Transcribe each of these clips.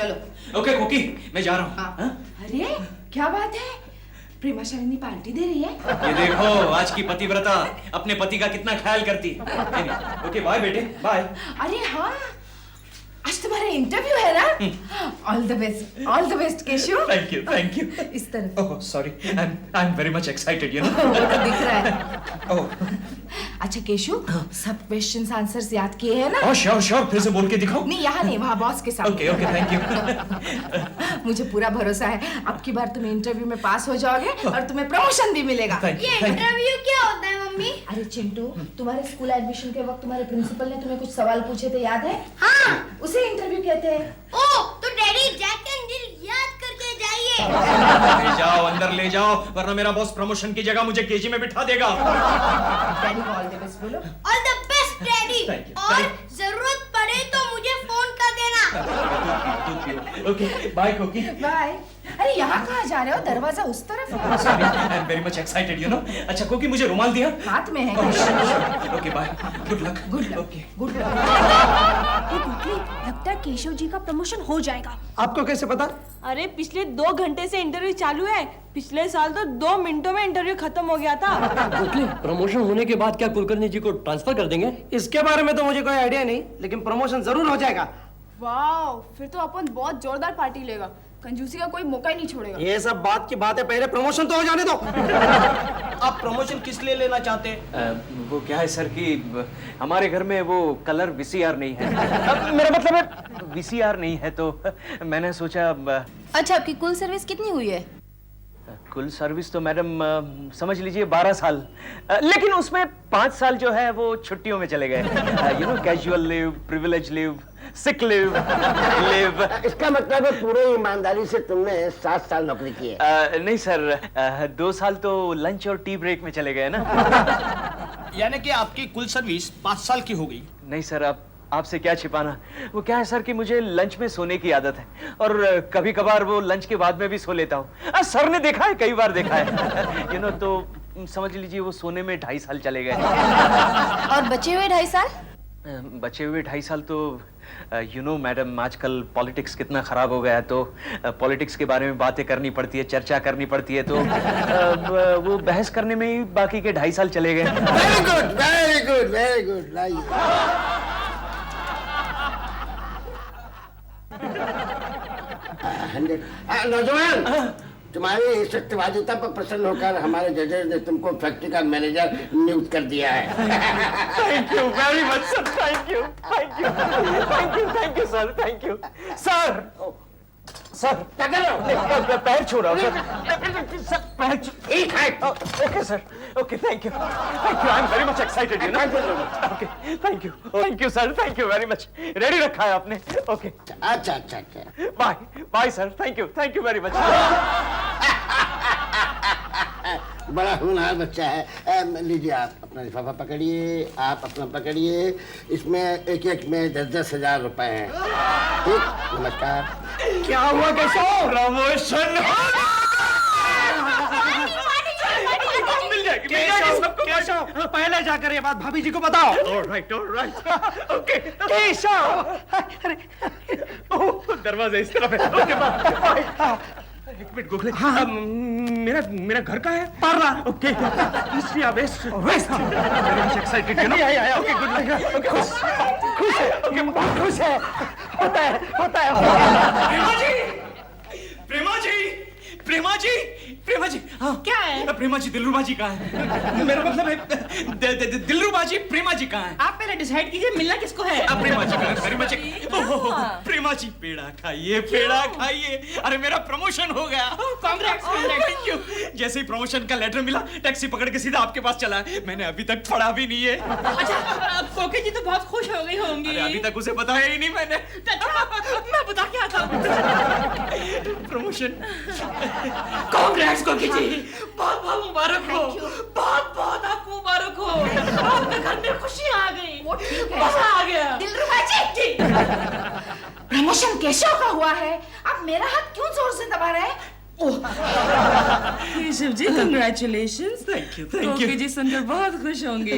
चलो। Okay cookie, मैं जा रहा हूँ। हाँ। अरे क्या बात है, प्रेमा शालिनी पार्टी दे रही है? ये देखो आज की पतिव्रता अपने पति का कितना ख्याल करती है। ओके बाय बेटे, बाय। अरे हाँ, आज तुम्हारा इंटरव्यू है ना? All the best Keshav. Thank you. इस तरह। Oh sorry, I am very much excited you no. दिख रहा है। ओह अच्छा केशव, सब क्वेश्चंस आंसर्स याद किए हैं ना? ओह श्योर, फिर से बोल के दिखाओ। नहीं यहाँ नहीं, वहाँ बॉस के साथ। Okay thank you. मुझे पूरा भरोसा है अब की बार तुम इंटरव्यू में पास हो जाओगे और तुम्हें प्रमोशन भी मिलेगा। ये इंटरव्यू क्या होता है मम्मी? अरे चिंटू, तुम्हारे स्कूल एडमिशन के वक्त तुम्हारे प्रिंसिपल ने तुम्हें कुछ सवाल पूछे थे, याद है? हाँ। उसे इंटरव्यू कहते हैं। ओ तो डैडी जैक एंड जिल याद करके जाइए। ले जाओ, अंदर ले जाओ, वरना मेरा बॉस प्रमोशन की जगह मुझे केजी में बिठा देगा। डैडी को ऑल द बेस्ट बोलो। All the best daddy. Thank you. और जरूरत पड़े तो मुझे फोन कर देना। Okay bye Cookie. बाय। अरे यहाँ कहाँ जा रहे हो? दरवाजा उस तरफ है। Sorry, I am very much excited you know. अच्छा कुकी, मुझे रुमाल दिया? हाथ में है। Okay bye, good luck. Okay good luck. लगता है केशव जी का प्रमोशन हो जाएगा। आपको कैसे पता? अरे पिछले 2 घंटे से इंटरव्यू चालू है। पिछले साल तो 2 मिनटों में इंटरव्यू खत्म हो गया था। प्रमोशन होने के बाद क्या कुलकर्णी जी को ट्रांसफर कर देंगे? इसके बारे में तो मुझे कोई आइडिया नहीं, लेकिन प्रमोशन जरूर हो जाएगा। वाह, फिर तो अपन बहुत जोरदार पार्टी लेगा। कंजूसी का कोई मौका ही नहीं छोड़ेगा। ये सब बात की बात है, पहले प्रमोशन तो हो जाने दो। आप प्रमोशन किस लिए लेना चाहते हैं? वो क्या है सर कि हमारे घर में वो कलर वीसीआर नहीं है। मेरा मतलब है वीसीआर नहीं है, तो मैंने सोचा। अच्छा, आपकी कुल सर्विस कितनी हुई है? कुल सर्विस तो मैडम समझ लीजिए 12 साल, लेकिन उसमें 5 साल जो है वो छुट्टियों में चले गए। You know, casual leave, privilege leave, sick leave. इसका मतलब है पूरे ईमानदारी से तुमने 7 साल नौकरी की है? नहीं सर, 2 साल तो लंच और टी ब्रेक में चले गए ना। यानी कि आपकी कुल सर्विस 5 साल की हो गई? नहीं सर, आपसे क्या छिपाना। वो क्या है सर कि मुझे लंच में सोने की आदत है और कभी कभार वो लंच के बाद में भी सो लेता हूँ। सर ने देखा है, कई बार देखा है। यू नो, तो समझ लीजिए वो सोने में 2.5 साल चले गए। और बचे हुए 2.5 साल? बचे हुए 2.5 साल तो यू नो मैडम, आजकल पॉलिटिक्स कितना खराब हो गया है, तो पॉलिटिक्स के बारे में बातें करनी पड़ती है, चर्चा करनी पड़ती है, तो वो बहस करने में ही बाकी के 2.5 साल चले गए। Very good, very good, very good. लाइए नौजवान, तुम्हारी सत्यवादिता पर प्रसन्न होकर हमारे जजेस ने तुमको फैक्ट्री का मैनेजर नियुक्त कर दिया है। Thank you very much sir, thank you sir, thank you sir. Sir क्या कर रहे हो? पैर छू रहा हूँ सर, पैर ठीक है। Okay sir, okay thank you, I am very much excited you know. Okay thank you sir, thank you very much. Ready रखा है आपने? ओके अच्छा अच्छा अच्छा, bye sir, thank you very much. बड़ा होनहार बच्चा है। लीजिए आप अपना लिफाफा पकड़िए, आप अपना पकड़िए। इसमें एक में 10-10 हजार रुपए हैं। ठीक, नमस्कार। क्या हुआ केशव? प्रमोशन मिल जाएगी केशव, पहले जाकर ये बात भाभी जी को बताओ। Alright okay. केशव, अरे दरवाजा इस तरफ है। Okay bye. एक मिनट गोखले। हाँ। मेरा घर का है पार्ला। ओके, ईस्ट या west? Very much excited you know. Okay good luck. Okay खुश है। ओके बहुत खुश है। होता है। प्रेमा जी। हाँ क्या है? प्रेमा जी, दिलरुबा जी कहाँ है? मेरा मतलब है दिलरुबा जी, प्रेमा जी कहाँ है? आप पहले डिसाइड कीजिए मिलना किसको है। प्रेमा जी कहाँ है? प्रेमा जी, प्रेमा जी पेड़ा खाइए। अरे मेरा प्रमोशन हो गया। कांग्रेस। Thank you. जैसे ही प्रमोशन का लेटर मिला, टैक्सी पकड़ के सीधा आपके पास चला है। मैंने अभी तक पढ़ा भी नहीं है। अच्छा, कोके जी तो बहुत खुश हो गई होंगी। अरे अभी तक उसे बताया ही नहीं मैंने। मैं बता क्या था। प्रमोशन। कांग्रेस कोके जी, बहुत बहुत मुबारक हो। बहुत आपको मुबारक हो। आपके घर में खुशी आ गई। वो ठीक है, मजा आ गया। दिलरुबा जी, प्रमोशन केशव का हुआ है, आप मेरा हाथ क्यों जोर से दबा रहे हैं? Keshav ji congratulations. Thank you okay जी सुनकर बहुत खुश होंगे।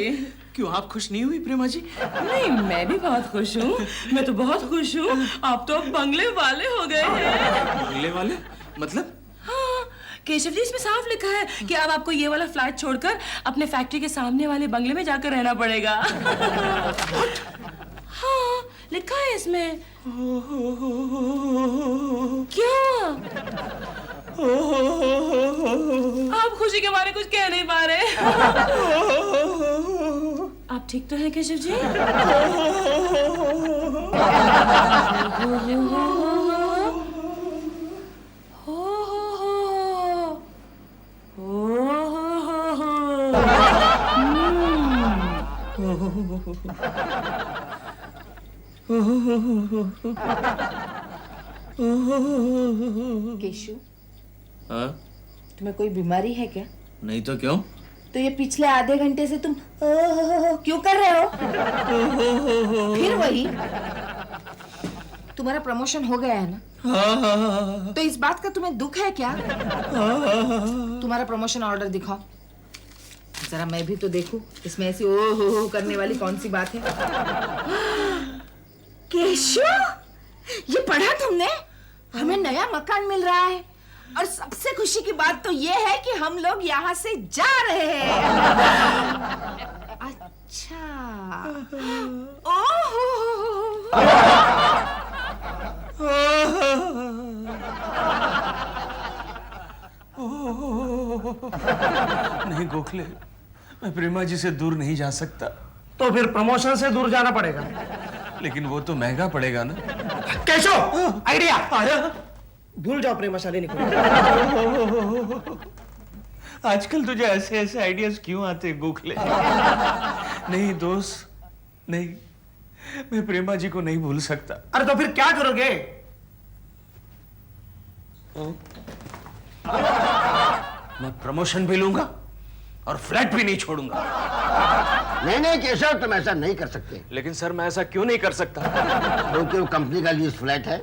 क्यों आप खुश नहीं हुई प्रेमा जी? नहीं मैं भी बहुत खुश हूँ, मैं तो बहुत खुश हूँ। आप तो अब बंगले वाले हो गए हैं। बंगले वाले मतलब? हाँ, केशव जी इसमें साफ लिखा है कि अब आपको ये वाला फ्लैट छोड़कर अपने फैक्ट्री के सामने वाले बंगले में जाकर रहना पड़ेगा। हाँ लिखा है इसमें। क्या आप खुशी के मारे कुछ कह नहीं पा रहे? आप ठीक तो हैं केशव जी? केशु, हाँ? तुम्हें कोई बीमारी है क्या? नहीं तो क्यों? तो ये पिछले आधे घंटे से तुम क्यों कर रहे हो? फिर वही। तुम्हारा प्रमोशन हो गया है ना? तो इस बात का तुम्हें दुख है क्या? तुम्हारा प्रमोशन ऑर्डर दिखाओ जरा, मैं भी तो देखूं इसमें ऐसी ओ हो करने वाली कौन सी बात है। केशु, ये पढ़ा तुमने? हमें नया मकान मिल रहा है और सबसे खुशी की बात तो ये है कि हम लोग यहाँ से जा रहे हैं। अच्छा, नहीं गोखले, मैं प्रेमा जी से दूर नहीं जा सकता। तो फिर प्रमोशन से दूर जाना पड़ेगा। लेकिन वो तो महंगा पड़ेगा ना। केशव, आइडिया आया। भूल जाओ प्रेमाशालिनी को। आजकल तुझे ऐसे ऐसे आइडियाज क्यों आते गोखले? नहीं दोस्त, नहीं, मैं प्रेमा जी को नहीं भूल सकता। अरे तो फिर क्या करोगे? मैं प्रमोशन भी लूंगा और फ्लैट भी नहीं छोड़ूंगा। नहीं नहीं केशव, तुम ऐसा नहीं कर सकते। लेकिन सर मैं ऐसा क्यों नहीं कर सकता? क्योंकि वो कंपनी का लीज फ्लैट है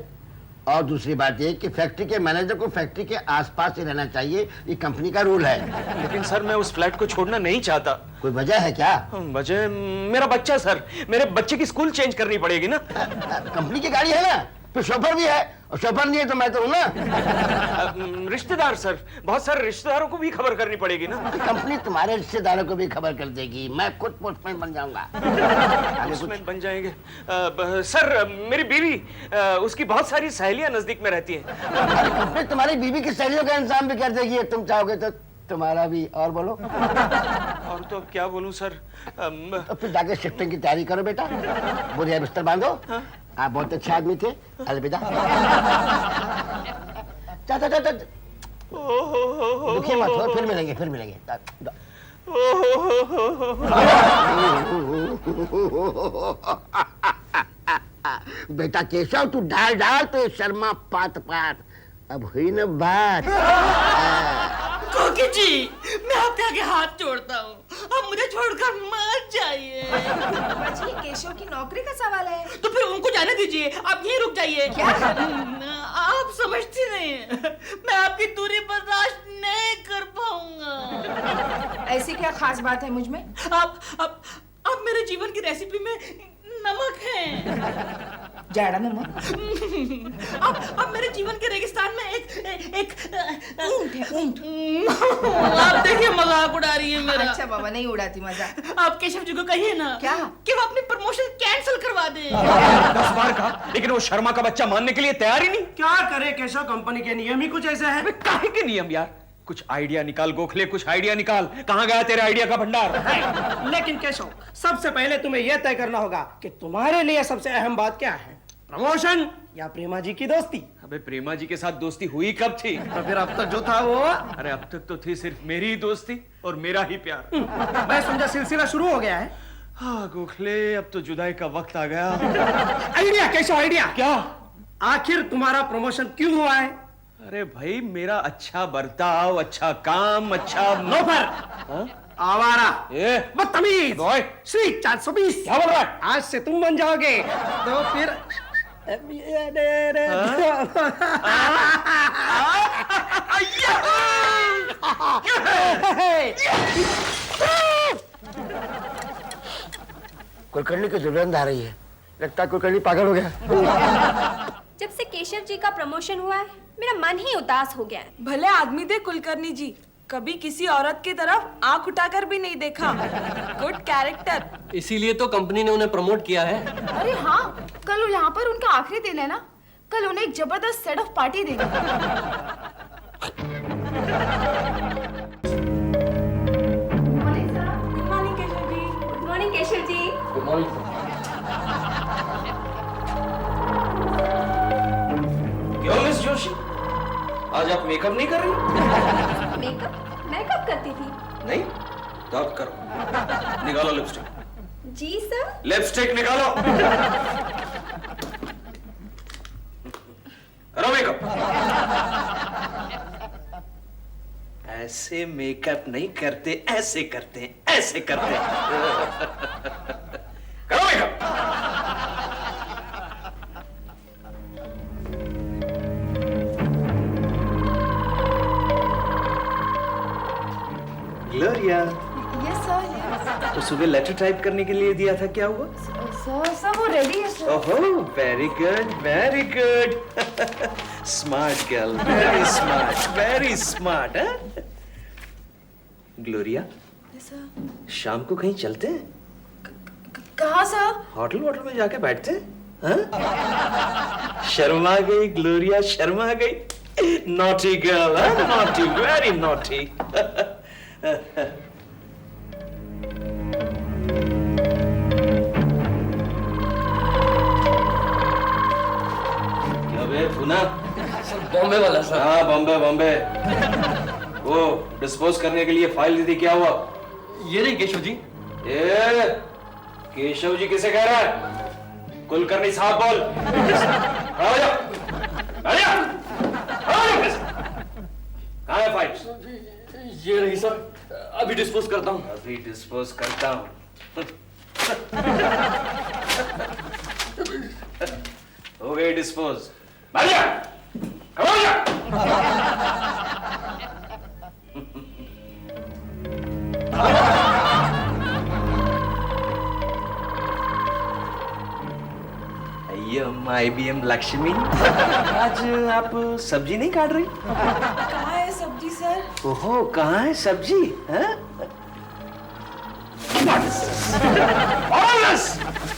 और दूसरी बात ये कि फैक्ट्री के मैनेजर को फैक्ट्री के आसपास ही रहना चाहिए, ये कंपनी का रूल है। लेकिन सर मैं उस फ्लैट को छोड़ना नहीं चाहता। कोई वजह है क्या? वजह मेरा बच्चा सर, मेरे बच्चे की स्कूल चेंज करनी पड़ेगी ना। कंपनी की गाड़ी है ना, फिर शोफर भी है, और शोफर नहीं है तो मैं तो हूं ना। रिश्तेदार सर, बहुत सारे रिश्तेदारों को भी खबर करनी पड़ेगी ना। कंपनी तुम्हारे रिश्तेदारों को भी खबर कर देगी, मैं खुद पोस्टमैन बन जाऊंगा। पोस्टमैन बन जाएंगे? सर मेरी बीवी, उसकी बहुत सारी सहेलियां नजदीक में रहती हैं। कंपनी तुम्हारी बीवी की सहेलियों का इंतजाम भी कर देगी, तुम चाहोगे तो तुम्हारा भी। और बोलो। और तो अब क्या बोलूं सर? तो फिर जाके शिफ्टिंग की तैयारी करो बेटा, बोरिया बिस्तर बांधो। आप बहुत अच्छे आदमी थे, अलविदा। दुखी मत हो, फिर मिलेंगे, फिर मिलेंगे। बेटा केशव, तू डाल डाल तो शर्मा पात पात। अब हुई ना बात। कोकी जी, मैं आपके आगे हाथ जोड़ता हूँ, अब मुझे छोड़कर मत जाइए। बच्ची, केशव की नौकरी का सवाल है। तो फिर उनको जाने दीजिए, आप यहीं रुक जाइए। क्या? आप समझती नहीं हैं, मैं आपकी दूरी बर्दाश्त नहीं कर पाऊंगा। ऐसी क्या खास बात है मुझ में? आप मेरे जीवन की रेसिपी में नमक है। जाड़ा नमक? अब मेरे जीवन के रेगिस्तान में एक ऊंट है, ऊंट। आप देखिए मजाक उड़ा रही है मेरा। अच्छा बाबा, नहीं उड़ाती मजाक। आप केशव जी को कहिए ना क्या? कि वो अपनी प्रमोशन कैंसिल करवा दे। 10 बार कहा, लेकिन वो शर्मा का बच्चा मानने के लिए तैयार ही नहीं। क्या करे केशव, कंपनी के नियम ही कुछ ऐसे हैं। काहे के नियम यार? कुछ आइडिया निकाल गोखले, कुछ आइडिया निकाल। कहाँ गया तेरे आइडिया का भंडार? लेकिन केशव, सबसे पहले तुम्हें यह तय करना होगा कि तुम्हारे लिए सबसे अहम बात क्या है, प्रमोशन या प्रेमा जी की दोस्ती? अबे प्रेमा जी के साथ दोस्ती हुई कब थी? तो फिर अब तक जो था वो। अरे अब तक तो थी सिर्फ मेरी ही दोस्ती और मेरा ही प्यार। मैं समझा सिलसिला शुरू हो गया है। हाँ गोखले, अब तो जुदाई का वक्त आ गया। Idea Keshav, idea. क्या? आखिर तुम्हारा प्रमोशन क्यों हुआ है? अरे भाई, मेरा अच्छा बर्ताव, अच्छा काम, अच्छा लोफर, आवारा, बदतमीज, बॉय, स्वीट 420। क्या बोल रहा है? आज से तुम बन जाओगे, तो फिर कुलकर्णी की दुल्हन आ रही है। लगता है कुलकर्णी पागल हो गया। जब से केशव जी का प्रमोशन हुआ है मेरा मन ही उदास हो गया है। भले आदमी थे कुलकर्णी जी, कभी किसी औरत की तरफ आंख उठाकर भी नहीं देखा। Good character. इसीलिए तो कंपनी ने उन्हें प्रमोट किया है। अरे हाँ, कल यहाँ पर उनका आखिरी दिन है ना, कल उन्हें एक जबरदस्त सेट ऑफ पार्टी देनी है। Good morning Keshav ji. Good morning Keshav ji. Good morning. क्यों मिस जोशी, आज आप मेकअप नहीं कर रही? मेकअप मैं कब करती थी? नहीं तो आप करो। निकालो लिपस्टिक। जी सर। लिपस्टिक निकालो। करो मेकअप। ऐसे मेकअप नहीं करते, ऐसे करते हैं, ऐसे करते हैं। करो मेकअप। Gloria, yes sir. तो सुबह लेटर टाइप करने के लिए दिया था, क्या हुआ? सर वो रेडी है सर। ओहो, very good, very good. Smart girl, very smart, very smart. Gloria, yes sir. शाम को कहीं चलते हैं? कहाँ सर? होटल वोटल में जाके बैठते हैं? हाँ? शर्मा गई ग्लोरिया, शर्मा गई। Naughty girl, naughty, very naughty. फुना बॉम्बे वाला सर। हाँ, बॉम्बे बॉम्बे। वो डिस्पोज करने के लिए फाइल दी थी, क्या हुआ? ये नहीं केशव जी। ए, केशव जी किसे कह रहा है? कुलकर्णी साहब बोल। खड़ा हो जा। खड़ा हो जा। कहाँ है फाइल? ये रही सर, अभी डिस्पोज करता हूँ। अभी डिस्पोज करता हूँ। हो गई डिस्पोज। बैठ जा। खड़ा हो जा। IBM लक्ष्मी, आज आप सब्जी नहीं काट रही? कहाँ है सब्जी सर? ओहो, कहाँ है सब्जी? हाँ?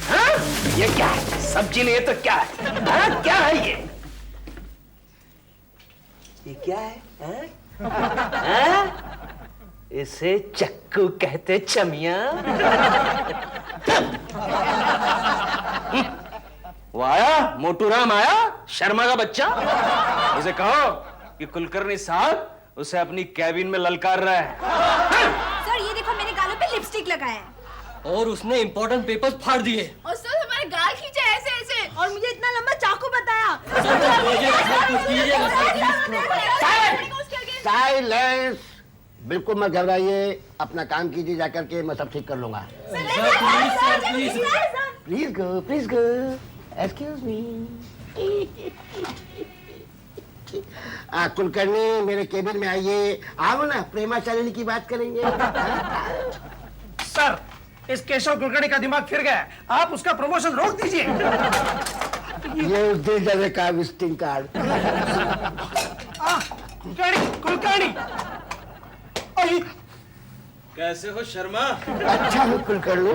हाँ? ये क्या है? सब्जी नहीं है तो क्या है? हाँ? क्या है ये? ये क्या है? हाँ? हाँ? इसे चक्कू कहते चमिया। वो आया, मोटू राम आया, शर्मा का बच्चा। उसे कहो कि कुलकर्णी साहब उसे अपनी कैबिन में ललकार रहा है। सर ये देखो मेरे गालों पे लिपस्टिक लगाया है। और उसने इंपॉर्टेंट पेपर्स फाड़ दिए। और सर हमारे गाल खींचे ऐसे ऐसे, और मुझे इतना लंबा चाकू बताया। साइलेंस। बिल्कुल मत घबराइए, अपना काम कीजिए जाकर के, मैं सब ठीक कर लूंगा। Please go, please go. Excuse me. Kulkarni मेरे केबिन में आइए। आओ ना, प्रेमाचारिणी की बात करेंगे। सर, इस केशव कुलकर्णी का दिमाग फिर गया है। आप उसका प्रमोशन रोक दीजिए। ये उस दिल जगह का विजिटिंग कार्ड। कुलकर्णी, कुलकर्णी। कैसे हो शर्मा? अच्छा हो कुलकर्णी।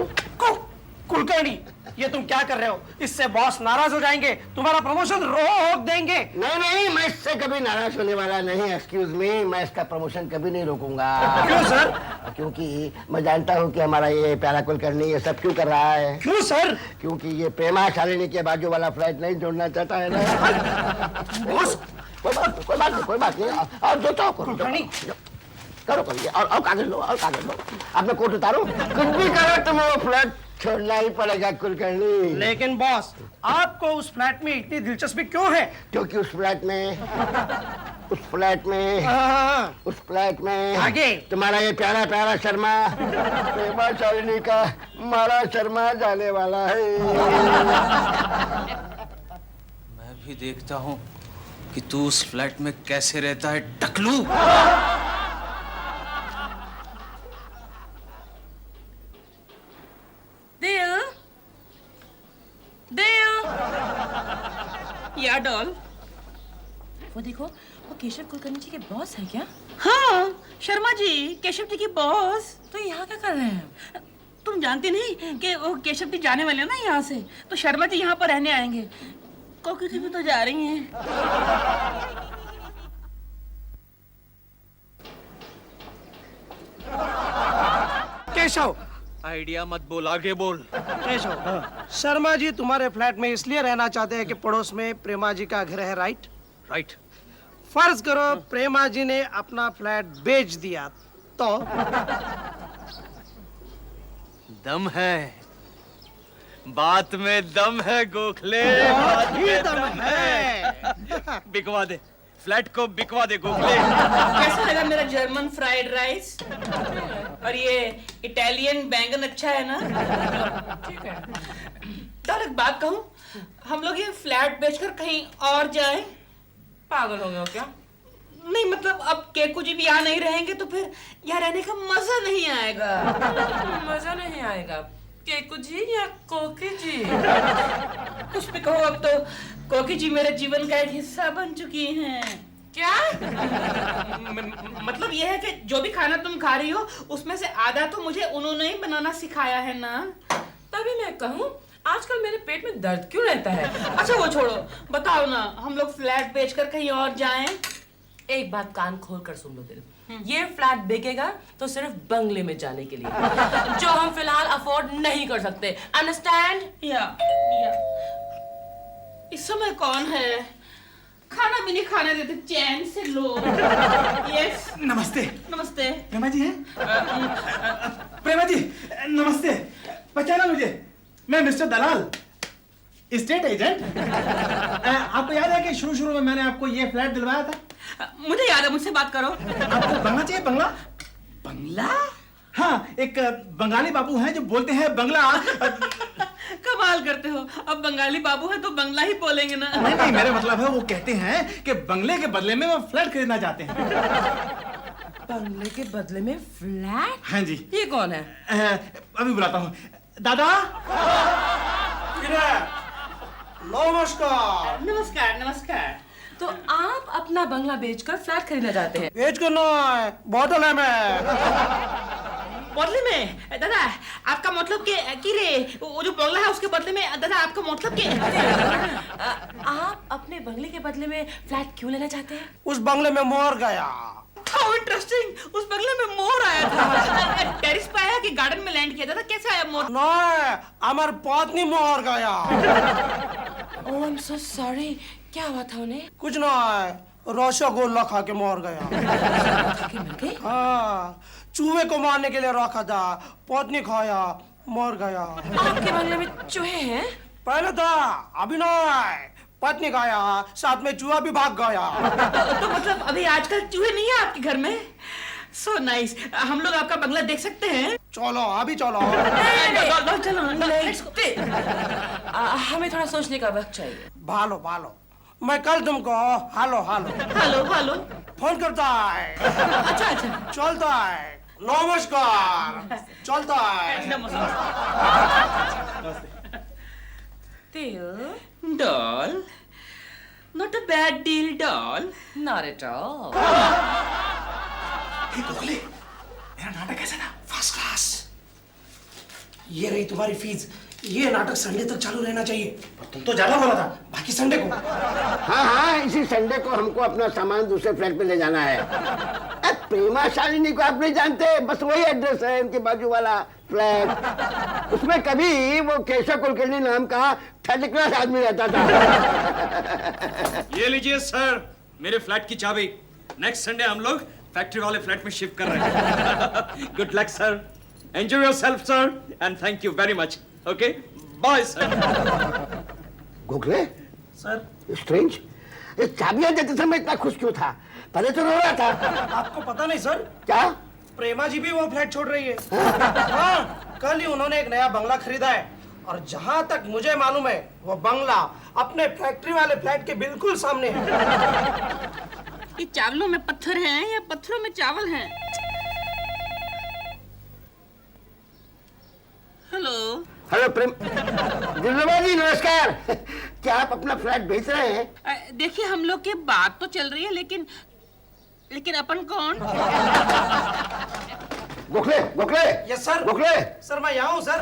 कुलकर्णी, ये तुम क्या कर रहे हो? इससे बॉस नाराज हो जाएंगे, तुम्हारा प्रमोशन रोक देंगे। नहीं नहीं, मैं इससे कभी नाराज होने वाला नहीं। एक्सक्यूज मी, मैं इसका प्रमोशन कभी नहीं रोकूंगा। क्यों सर? क्योंकि मैं जानता हूँ कि हमारा ये प्यारा कुलकर्णी ये सब क्यों कर रहा है। क्यों सर? क्योंकि ये प्रेमा शालिनी के बाजू वाला फ्लाइट नहीं जोड़ना चाहता है ना। बॉस, कोई बात नहीं। और जो चाहो करो, करो करिए। और कागज लो, और कागज लो। अपने कोट उतारो। कुछ भी करो, तुम्हें वो फ्लैट छोड़ना ही पड़ेगा कुलकर्णी। लेकिन बॉस, आपको उस फ्लैट में इतनी दिलचस्पी क्यों है? क्योंकि उस फ्लैट में आगे तुम्हारा ये प्यारा प्यारा शर्मा प्रेमा शालिनी का मारा शर्मा जाने वाला है। अभी देखता हूँ कि तू उस फ्लैट में कैसे रहता है, टकलू। दिल, दिल, या डॉल। वो देखो, वो केशव कुलकर्णी जी के बॉस है क्या? हाँ, शर्मा जी, केशव जी की बॉस। तो यहाँ क्या कर रहे हैं? तुम जानती नहीं कि वो केशव जी जाने वाले हैं ना यहाँ से, तो शर्मा जी यहाँ पर रहने आएंगे। कोकी जी भी तो जा रही हैं। केशव, आइडिया मत बोल, आगे बोल। केशव, शर्मा जी तुम्हारे फ्लैट में इसलिए रहना चाहते हैं कि पड़ोस में प्रेमा जी का घर है, राइट? राइट। फर्ज करो प्रेमा जी ने अपना फ्लैट बेच दिया तो? दम है, बात में दम है गोखले, बहुत ही दम है। बिकवा दे, फ्लैट को बिकवा दे गोखले। कैसा लगा मेरा जर्मन फ्राइड राइस? और ये इटालियन बैंगन अच्छा है ना? ठीक है। तो एक बात कहूँ, हम लोग ये फ्लैट बेचकर कहीं और जाएं? पागल हो गए हो क्या? नहीं मतलब अब केकू जी भी यहाँ नहीं रहेंगे तो फिर यहाँ रहने का मजा नहीं आएगा। मजा नहीं आएगा। केकू जी या कोकी जी? कुछ भी कहो, अब तो कोकी जी मेरे जीवन का एक हिस्सा बन चुकी हैं। क्या? मतलब ये है कि जो भी खाना तुम खा रही हो उसमें से आधा तो मुझे उन्होंने ही बनाना सिखाया है ना। तभी मैं कहूँ, आजकल मेरे पेट में दर्द क्यों रहता है? अच्छा वो छोड़ो, बताओ ना, हम लोग फ्लैट बेचकर कहीं और जाएं? एक बात कान खोल कर सुन लो दिल, ये फ्लैट बिकेगा तो सिर्फ बंगले में जाने के लिए, जो हम फिलहाल अफोर्ड नहीं कर सकते। अंडरस्टैंड? या इस समय कौन है? खाना भी नहीं खाने देते, चैन से लो। यस। नमस्ते। नमस्ते। प्रेमा जी हैं? प्रेमा जी नमस्ते, पहचाना मुझे? मैं मिस्टर दलाल, स्टेट एजेंट। आपको याद है कि शुरू में मैंने आपको ये फ्लैट दिलवाया था? मुझे याद है, मुझसे बात करो। आपको बंगला चाहिए? बंगला? बंगला? हाँ, एक बंगाली बाबू हैं जो बोलते हैं बंगला। कमाल करते हो, अब बंगाली बाबू है तो बंगला ही बोलेंगे ना। नहीं, मेरा मतलब है वो कहते हैं कि बंगले के बदले में वो फ्लैट खरीदना चाहते हैं। बंगले के बदले में फ्लैट? हाँ जी। ये कौन है? अभी बुलाता हूँ। दादा। नमस्कार। नमस्कार नमस्कार। तो आप अपना बंगला बेचकर फ्लैट खरीदना चाहते हैं? बेच करना है, बॉटल है मैं। बदले में? दादा आपका मतलब कि रे वो जो बंगला है उसके बदले में, दादा आपका मतलब कि आप अपने बंगले के बदले में फ्लैट क्यों लेना चाहते हैं? उस बंगले में मोर गया। How interesting! उस बंगले में मोर आया था। टेरिस पे आया कि गार्डन में लैंड किया था? कैसे आया मोर? नहीं, हमार पत्नी मोर गया। Oh, I'm so sorry. क्या हुआ था उन्हें? कुछ नहीं, रसगुल्ला खा के मर गया। हाँ, चूहे को मारने के लिए रखा था, पत्नी खाया, मर गया। आपके बंगले में चूहे हैं? पहले था, अभी नहीं। पत्नी खाया, साथ में चूहा भी भाग गया। तो मतलब अभी आजकल चूहे नहीं है आपके घर में? So nice. हम लोग आपका बंगला देख सकते हैं? चलो, अभी चलो। चलो। हमें थोड़ा सोचने का वक्त चाहिए। भालो भालो, मैं कल तुमको हालो फोन करता है। अच्छा। चलता है। नमस्कार। चलता है। Doll, not a bad deal, doll. Not at all. Gokhale, मेरा नाटक कैसा था? First class. ये रही तुम्हारी फीस। ये नाटक संडे तक चालू रहना चाहिए। तुम तो ज्यादा बोला था। बाकी संडे को। हाँ, इसी संडे को हमको अपना सामान दूसरे फ्लैट पे ले जाना है। प्रेमा शालिनी को आप नहीं जानते, बस वही एड्रेस है, उनके बाजू वाला फ्लैट। उसमें कभी वो केशव कुलकर्णी नाम का थर्ड क्लास आदमी रहता था। ये लीजिए सर, मेरे फ्लैट की चाबी। नेक्स्ट संडे हम लोग फैक्ट्री वाले फ्लैट में शिफ्ट कर रहे हैं। Good luck sir, enjoy yourself sir, and thank you very much. Okay, bye sir. Gokhale sir, strange, चाबियां देते समय इतना खुश क्यों था? पहले तो रो रहा था। आपको पता नहीं सर, क्या? प्रेमा जी भी वो फ्लैट छोड़ रही है। हाँ, कल ही उन्होंने एक नया बंगला खरीदा है और जहां तक मुझे मालूम है वो बंगला अपने फैक्ट्री वाले फ्लैट के बिल्कुल सामने है। ये चावलों में पत्थर हैं या पत्थरों में चावल हैं? हेलो हेलो प्रेम दिलरुबा जी नमस्कार। क्या आप अपना फ्लैट बेच रहे हैं? देखिए हम लोग की बात तो चल रही है लेकिन अपन कौन? Gokhale Gokhale. Yes sir. Gokhale sir मैं यहाँ हूँ सर।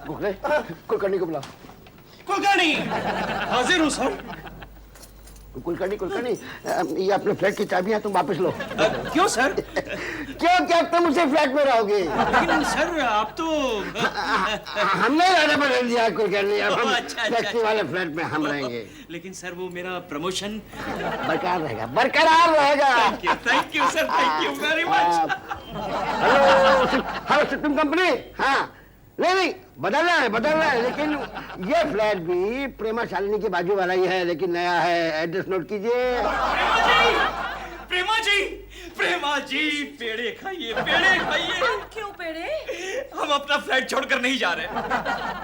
गोखले कुलकर्णी को बुलाओ। कुलकर्णी हाजिर हूँ सर। कुलकर्णी ये अपने फ्लैट की चाबियां तुम वापस लो। क्यों सर? क्यों क्या तुम उसे फ्लैट में रहोगे? लेकिन सर आप तो हमने रहना बदल दिया कुलकर्णी। अब हम अच्छा, फैक्ट्री वाले फ्लैट में हम रहेंगे। लेकिन सर वो मेरा प्रमोशन बरकरार रहेगा बरकरार रहेगा। Thank you sir, thank you very much. Hello system company. हाँ नहीं बदलना है लेकिन ये फ्लैट भी प्रेमा शालिनी के बाजू वाला ही है लेकिन नया है। एड्रेस नोट कीजिए। प्रेमा जी पेड़े खाइए पेड़े खाइए। क्यों पेड़े? हम अपना फ्लैट छोड़कर नहीं जा रहे।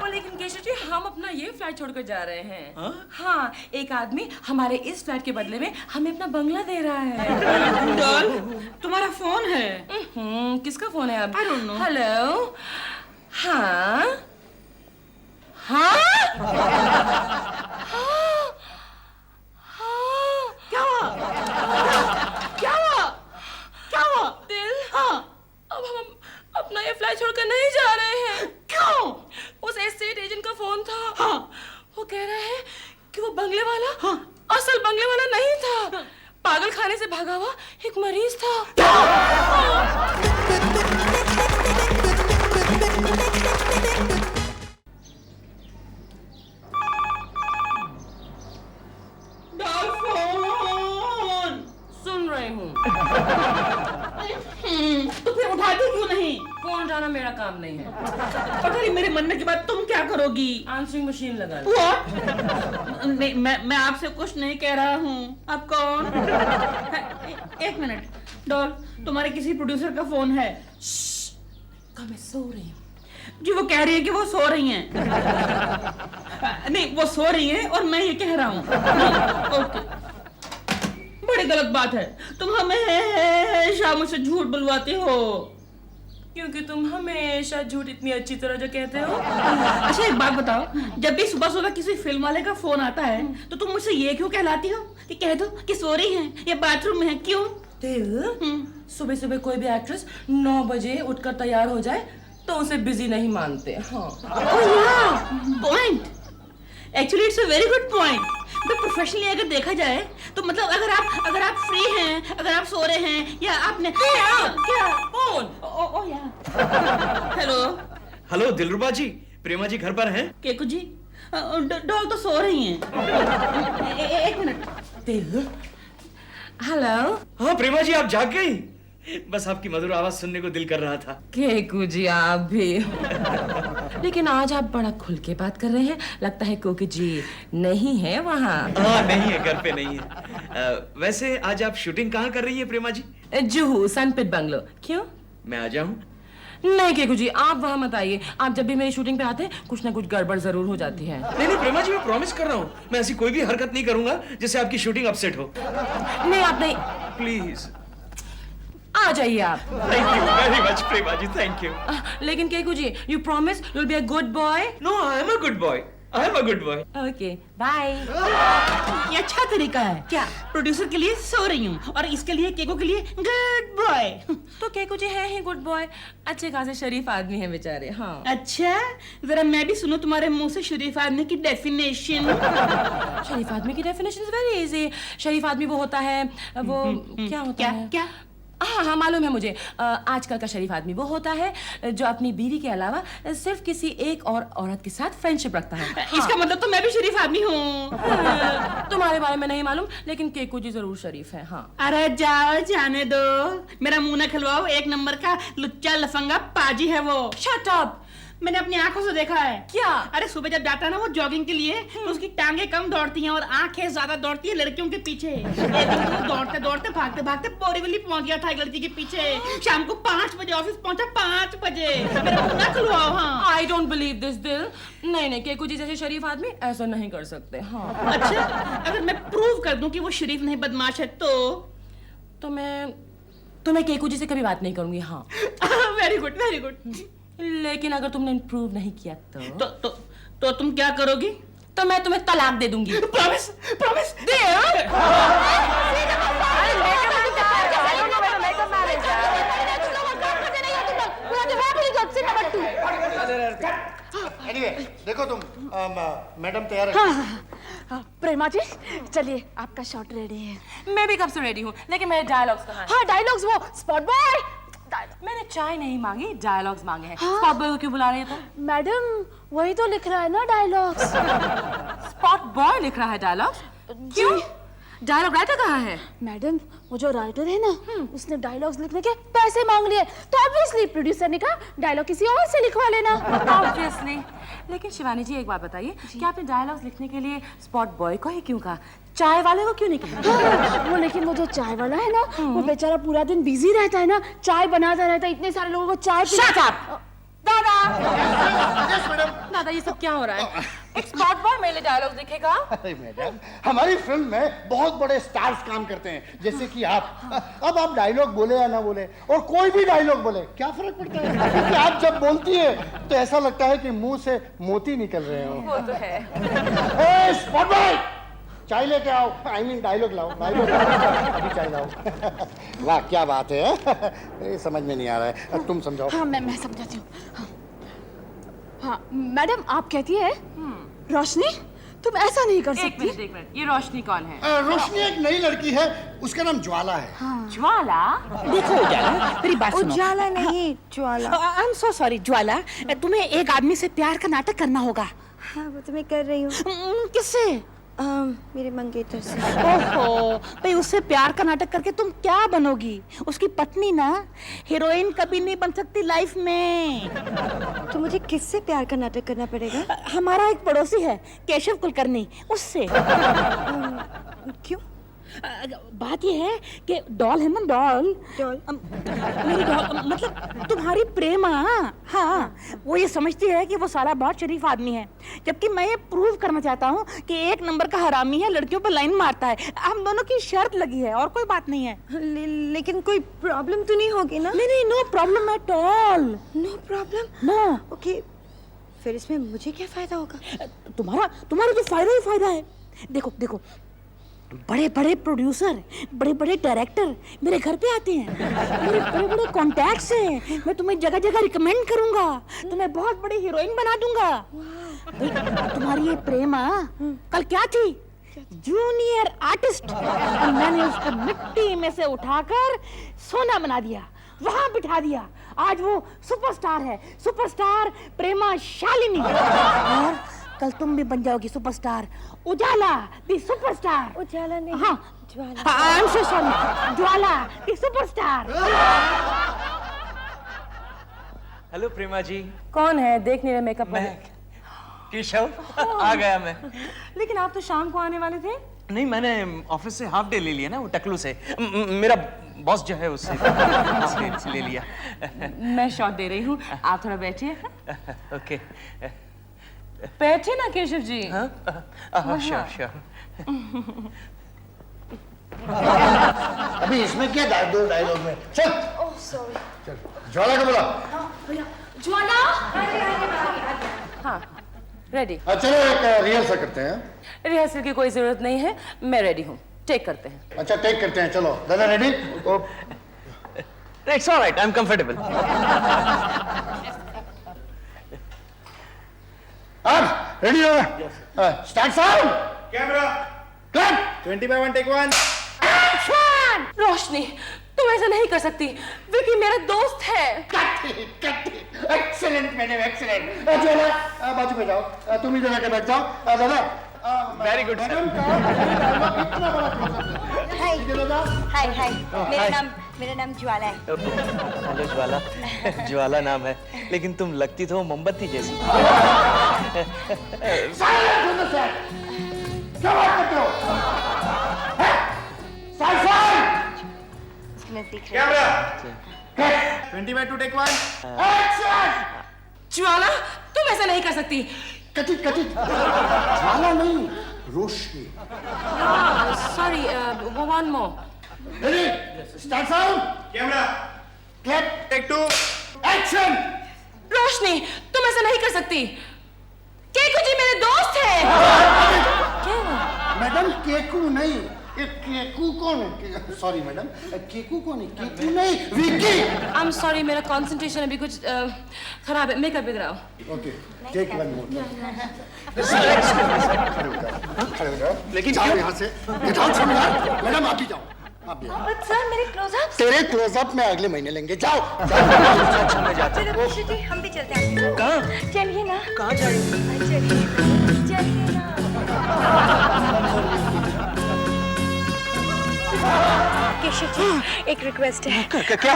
वो लेकिन केशव जी हम अपना ये फ्लैट छोड़कर जा रहे हैं। हाँ एक आदमी हमारे इस फ्लैट के बदले में हमें अपना बंगला दे रहा है। डॉल तुम्हारा फोन है? किसका फोन है? अब I don't know. हेलो। हाँ हाँ क्या हुआ? क्या हुआ? क्या हुआ? दिल। हाँ अब हम अपना ये फ्लैट छोड़कर नहीं जा रहे हैं। क्यों? उस एस्टेट एजेंट का फोन था। हाँ वो कह रहे हैं कि वो बंगले वाला हाँ असल बंगले वाला नहीं था, पागल खाने से भागा हुआ एक मरीज था। डॉल फोन सुन रही हूँ। तो फिर उठाती क्यों नहीं? फोन उठाना मेरा काम नहीं है। पता नहीं मेरे मरने के बाद तुम क्या करोगी? आंसरिंग मशीन लगा लो। What? नहीं मैं आपसे कुछ नहीं कह रहा हूँ। आप कौन? एक मिनट डॉल तुम्हारे किसी प्रोड्यूसर का फोन है? मैं सो रही हूँ। जी वो कह रही है कि वो सो रही हैं। नहीं वो सो रही हैं और मैं ये कह रहा हूँ। ओके बड़ी गलत बात है। तुम हमेशा मुझसे झूठ बुलवाती हो। क्योंकि तुम हमेशा झूठ इतनी अच्छी तरह जो कहते हो। अच्छा एक बात बताओ, जब भी सुबह सुबह किसी फिल्म वाले का फोन आता है तो तुम मुझसे ये क्यों कहलाती हो कि कह दो कि सो रही हैं या बाथरूम में है? क्यों? दिल सुबह सुबह कोई भी एक्ट्रेस 9 बजे उठकर तैयार हो जाए तो उसे बिजी नहीं मानते। हाँ point. Actually it's a very good point. तो प्रोफेशनली अगर देखा जाए तो मतलब अगर आप फ्री हैं, अगर आप सो रहे हैं या आपने क्या फोन। ओ या हेलो दिलरुबा जी, प्रेमा जी घर पर हैं? केकू जी डॉल तो सो रही हैं। एक मिनट। दिल हेलो। हाँ प्रेमा जी आप जाग गई? बस आपकी मधुर आवाज सुनने को दिल कर रहा था। केकू जी आप भी। लेकिन आज आप बड़ा खुल के बात कर रहे हैं। लगता है कोकी जी नहीं है वहाँ। हाँ नहीं है, घर पे नहीं है। वैसे आज आप शूटिंग कहाँ कर रही है प्रेमा जी? जुहू सनपिट बंगलो। क्यों? मैं आ जाऊं? नहीं केकू जी आप वहाँ मत आइए। आप जब भी मेरी शूटिंग पे आते हैं कुछ ना कुछ गड़बड़ जरूर हो जाती है। नहीं प्रेमा जी मैं प्रॉमिस कर रहा हूँ मैं ऐसी कोई भी हरकत नहीं करूंगा जिससे आपकी शूटिंग अपसेट हो। नहीं आप नहीं। प्लीज आ जाइए आप। Thank you very much Prema ji, thank you. लेकिन Keku ji you promise you will be a good boy? No I am a good boy. I am a good boy. Okay bye. ये अच्छा तरीका है। क्या? प्रोड्यूसर के लिए सो रही हूँ और इसके लिए केको के लिए गुड बॉय। तो केकू जी है ही गुड बॉय, अच्छे खासे शरीफ आदमी हैं बेचारे। हाँ अच्छा जरा मैं भी सुनो तुम्हारे मुंह से शरीफ आदमी की डेफिनेशन। शरीफ आदमी की डेफिनेशन इज वेरी इजी। शरीफ आदमी वो होता है वो क्या होता है? क्या? हाँ मालूम है मुझे। आजकल का शरीफ आदमी वो होता है जो अपनी बीवी के अलावा सिर्फ किसी एक और औरत के साथ फ्रेंडशिप रखता है। हाँ। इसका मतलब तो मैं भी शरीफ आदमी हूँ। तुम्हारे बारे में नहीं मालूम लेकिन केकू जी जरूर शरीफ है। हाँ अरे जाओ जाने दो, मेरा मुंह न खलवाओ। एक नंबर का लुच्चा लफंगा पाजी है वो। Shut up. मैंने अपनी आंखों से देखा है। क्या? अरे सुबह जब जाता है ना वो जॉगिंग के लिए तो उसकी टांगे कम दौड़ती हैं और आंखें ज्यादा दौड़ती है लड़कियों के पीछे। एक दिन तो दौड़ते दौड़ते भागते भागते बोरीवली पहुंच गया था एक लड़की के पीछे। शाम को 5 बजे ऑफिस पहुंचा। 5 बजे। मेरा मुंह ना खुलवाओ। हाँ आई डोंट बिलीव दिस दिल। नहीं नहीं, केकू जी जैसे शरीफ आदमी ऐसा नहीं कर सकते। हाँ अच्छा, अगर मैं प्रूव कर दूं कि वो शरीफ नहीं बदमाश है तो मैं केकू जी से कभी बात नहीं करूंगी। हाँ वेरी गुड वेरी गुड। लेकिन अगर तुमने प्रूव नहीं किया तो तुम क्या करोगी? तो मैं तुम्हें तलाक दे दूंगी। Promise promise. Anyway, देखो तुम मैडम तैयार है। प्रेमा जी चलिए, आपका शॉट रेडी है। मैं भी कब से रेडी हूँ, लेकिन मेरे डायलॉग्स कहाँ हैं? हाँ डायलॉग्स, वो स्पॉट बॉय। मैंने चाय नहीं मांगी, डायलॉग्स मांगे हैं। स्पॉट बॉय को क्यों बुला रही है तुम? मैडम वही तो लिख रहा है ना डायलॉग्स। स्पॉट बॉय लिख रहा है डायलॉग्स? क्यों? डायलॉग राइटर कहाँ है? मैडम वो जो राइटर है ना, उसने डायलॉग्स लिखने के पैसे मांग लिए, तो ऑब्वियसली प्रोड्यूसर ने कहा डायलॉग किसी और से लिखवा लेना। ऑब्वियसली। लेकिन शिवानी जी एक बात बताइए कि आपने डायलॉग्स लिखने के लिए स्पॉट बॉय को ही क्यों कहा, चाय वाले को क्यों नहीं कहा? वो लेकिन वो जो चाय वाला है ना, वो बेचारा पूरा दिन बिजी रहता है ना, चाय बनाता रहता है, इतने सारे लोगों को चाय दादा ये सब क्या हो रहा है? एक स्पॉट बॉय मेरे लिए डायलॉग लिखेगा? अरे मैडम, हमारी फिल्म में बहुत बड़े स्टार्स काम करते हैं, जैसे कि आप। अब आप डायलॉग बोले या ना बोले, और कोई भी डायलॉग बोले, क्या फर्क पड़ता है? क्योंकि आप जब बोलती है तो ऐसा लगता है कि मुंह से मोती निकल रहे हो। वो तो है। स्पॉट बॉय, चाय लेके आओ। आई मीन डायलॉग लाओ, डायलॉग अभी चाय लाओ। वाह क्या बात है। ये समझ में नहीं आ रहा है, तुम समझाओ। हाँ मैं समझाती हूँ। हाँ मैडम आप कहती है रोशनी तुम ऐसा नहीं कर सकती। एक मिनट, ये रोशनी कौन है? रोशनी एक नई लड़की है, उसका नाम ज्वाला है। हाँ। ज्वाला? देखो उजाला, मेरी बात सुनो। उजाला नहीं ज्वाला। आई एम सो सॉरी ज्वाला, तुम्हें एक आदमी से प्यार का नाटक करना होगा। हाँ वो तो मैं कर रही हूँ। किससे? मेरे मंगेतर से। ओहो, भाई उससे प्यार का नाटक करके तुम क्या बनोगी? उसकी पत्नी ना, हीरोइन कभी नहीं बन सकती लाइफ में। तो मुझे किससे प्यार का नाटक करना पड़ेगा? हमारा एक पड़ोसी है केशव कुलकर्णी, उससे। क्यों? बात ये है कि डॉल है ना, डॉल मेरी डॉल मतलब तुम्हारी प्रेमा, हाँ वो ये समझती है कि वो साला बहुत शरीफ आदमी है, जबकि मैं ये प्रूव करना चाहता हूँ कि एक नंबर का हरामी है, लड़कियों पर लाइन मारता है। हम दोनों की शर्त लगी है और कोई बात नहीं है। लेकिन कोई प्रॉब्लम तो नहीं होगी ना? नहीं, no problem at all. No problem? No. Okay, फिर इसमें मुझे क्या फायदा होगा? तुम्हारा तो फायदा ही फायदा है। देखो बड़े बड़े प्रोड्यूसर, बड़े बड़े डायरेक्टर मेरे घर पे आते हैं, मेरे बड़े बड़े कॉन्टैक्ट्स हैं, मैं तुम्हें जगह जगह रिकमेंड करूंगा, तुम्हें बहुत बड़ी हीरोइन बना दूंगा। भाई तुम्हारी ये प्रेमा कल क्या थी? जूनियर आर्टिस्ट, और मैंने उसको मिट्टी में से उठाकर सोना बना दिया, वहां बिठा दिया। आज वो सुपरस्टार है, सुपरस्टार प्रेमा शालिनी। और कल तुम भी बन जाओगी सुपरस्टार, उजाला दी सुपरस्टार। उजाला नहीं, हाँ Jwala. I am so sorry, Jwala दी सुपरस्टार। हेलो प्रेमा जी। कौन है? देख नहीं रहे मेकअप मैं केशव। आ गया मैं। लेकिन आप तो शाम को आने वाले थे। नहीं, मैंने ऑफिस से हाफ डे ले लिया ना, वो टकलू से। मेरा बॉस जो है उससे हाफ डे ले लिया। मैं शॉट दे रही हूँ, आप थोड़ा बैठिए। ओके बैठिए ना केशव जी। हाँ श्योर। अभी इसमें क्या दो डायलॉग में? चल। Oh sorry. चल ज्वाला को बुला। ज्वाला। हाँ रेडी। चलो एक रिहर्सल करते हैं। रिहर्सल की कोई जरूरत नहीं है, मैं रेडी हूँ, टेक करते हैं। अच्छा टेक करते हैं, चलो दादा ready? It's alright, I am comfortable. अब रेडी हो? Start sound, camera, cut. 20/1 take 1। Roshni तुम ऐसा नहीं कर सकती, विकी मेरा दोस्त है। Excellent madam, excellent. ज्वाला बाजू पे जाओ, तुम इधर आके बैठ जाओ। दादा वेरी गुड सर। इतना बड़ा हाय मेरा नाम ज्वाला है। हेलो ज्वाला। ज्वाला नाम है, लेकिन तुम लगती तो मोमबत्ती जैसी। क्या बात करते हो? Camera, 20/2 take 1। एक्शन। ज्वाला तुम ऐसा नहीं कर सकती। कटित कटित, ज्वाला नहीं, Roshni. Sorry, one more. Ready, start sound, camera, clap, take 2, action. Roshni, तुम ऐसा नहीं कर सकती। केकू जी मेरे दोस्त हैं। मैडम केकू नहीं, ये केकू कौन है? सॉरी मैडम, केकू कौन है? केकू नहीं, विक्की। आई एम सॉरी, मेरा कंसंट्रेशन अभी कुछ खराब है। मेकअप कराओ। Okay, take one more. खड़े हो जाओ। लेकिन जाओ क्यों? यहाँ से। Get out from here. Madam आप भी जाओ। आप भी आओ। बट सर मेरे क्लोजअप। तेरे क्लोजअप में अगले महीने लेंगे। जाओ। अच्छा मैं जाता चलो केशव जी हम भी चलते हैं। कहाँ? चलिए ना। कहाँ जाएगी? चलिए ना। केशव जी एक रिक्वेस्ट है। क्या?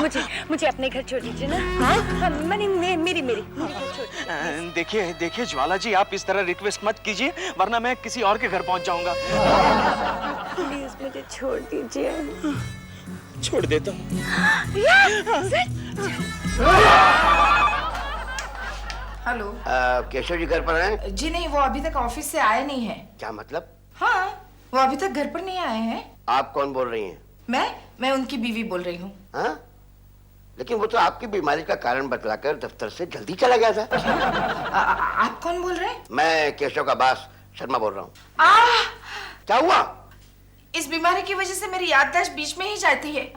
मुझे अपने घर छोड़ दीजिए ना। हाँ मेरी घर छोड़। देखिए ज्वाला जी, आप इस तरह रिक्वेस्ट मत कीजिए, वरना मैं किसी और के घर पहुंच जाऊंगा। प्लीज मुझे छोड़ दीजिए। छोड़ देता हूँ। हेलो। केशव जी घर पर हैं? जी नहीं, वो अभी तक ऑफिस से आए नहीं है। क्या मतलब? हाँ, वो अभी तक घर पर नहीं आए हैं। आप कौन बोल रही हैं? मैं उनकी बीवी बोल रही हूँ। हाँ? लेकिन वो तो आपकी बीमारी का कारण बतलाकर दफ्तर से जल्दी चला गया था। आप कौन बोल रहे हैं? मैं केशव का बॉस शर्मा बोल रहा हूँ। क्या हुआ? इस बीमारी की वजह से मेरी याददाश्त बीच में ही जाती है।